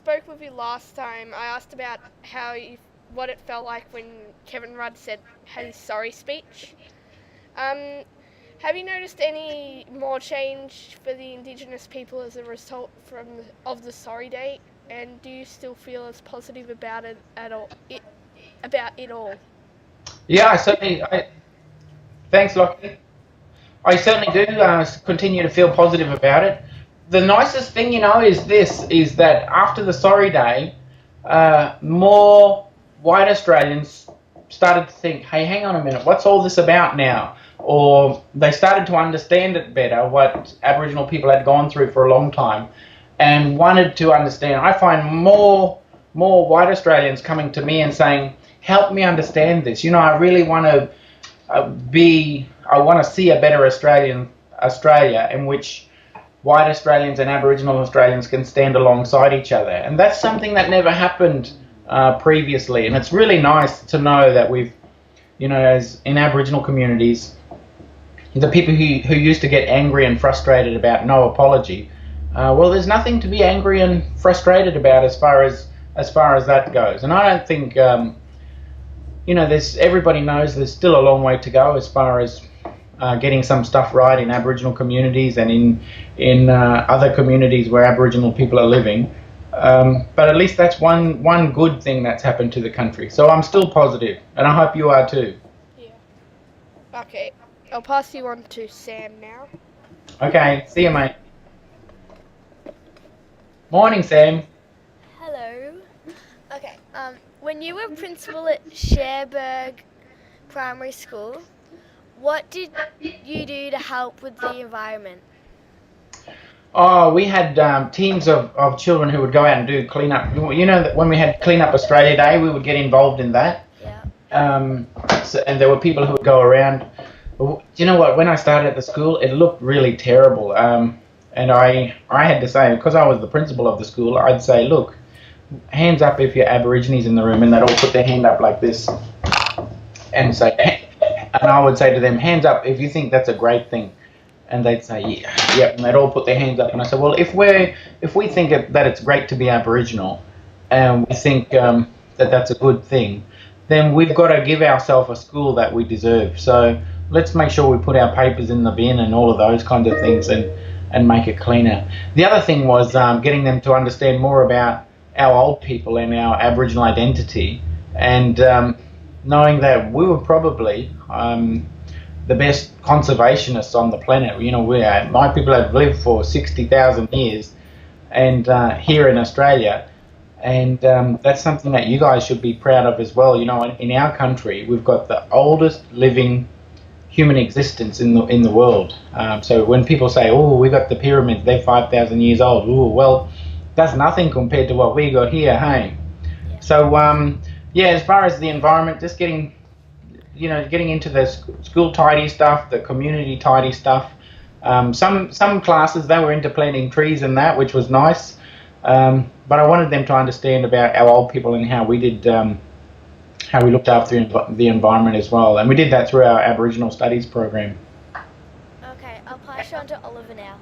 spoke with you last time, I asked about what it felt like when Kevin Rudd had his sorry speech. Have you noticed any more change for the Indigenous people as a result of the sorry day? And do you still feel as positive about it all? Yeah, thanks, Lockie. I certainly do continue to feel positive about it. The nicest thing, is that after the sorry day, more white Australians started to think, hey, hang on a minute, what's all this about now? Or they started to understand it better, what Aboriginal people had gone through for a long time, and wanted to understand. I find more white Australians coming to me and saying, help me understand this. I really want to I want to see a better Australia in which white Australians and Aboriginal Australians can stand alongside each other. And that's something that never happened previously. And it's really nice to know that we've, as in Aboriginal communities, the people who used to get angry and frustrated about no apology, well, there's nothing to be angry and frustrated about as far as that goes. And I don't think, everybody knows there's still a long way to go as far as getting some stuff right in Aboriginal communities and in other communities where Aboriginal people are living. But at least that's one good thing that's happened to the country. So I'm still positive, and I hope you are too. Yeah. Okay, I'll pass you on to Sam now. Okay, see you, mate. Morning, Sam. Hello. Okay, when you were principal at Cherbourg Primary School, what did you do to help with the environment? Oh, we had teams of children who would go out and do cleanup. When we had Clean Up Australia Day, we would get involved in that. Yeah. And there were people who would go around. You know what? When I started at the school, it looked really terrible. And I had to say, because I was the principal of the school, I'd say, look, hands up if you're Aborigines in the room, and they'd all put their hand up like this, and I would say to them, hands up if you think that's a great thing. And they'd say, yeah, and they'd all put their hands up. And I said, well, if we think that it's great to be Aboriginal, and we think that that's a good thing, then we've got to give ourselves a school that we deserve. So let's make sure we put our papers in the bin and all of those kinds of things, and make it cleaner. The other thing was getting them to understand more about our old people and our Aboriginal identity, and knowing that we were probably the best conservationists on the planet. My people have lived for 60,000 years, and here in Australia, and that's something that you guys should be proud of as well. In our country, we've got the oldest living human existence in the world. So when people say, "Oh, we got the pyramids; they're 5,000 years old," ooh, well, that's nothing compared to what we got here, hey? Yeah. So as far as the environment, just getting into the school tidy stuff, the community tidy stuff. Some classes, they were into planting trees and that, which was nice. But I wanted them to understand about our old people and how we did, how we looked after the environment as well. And we did that through our Aboriginal Studies program. Okay, I'll pass you on to Oliver now.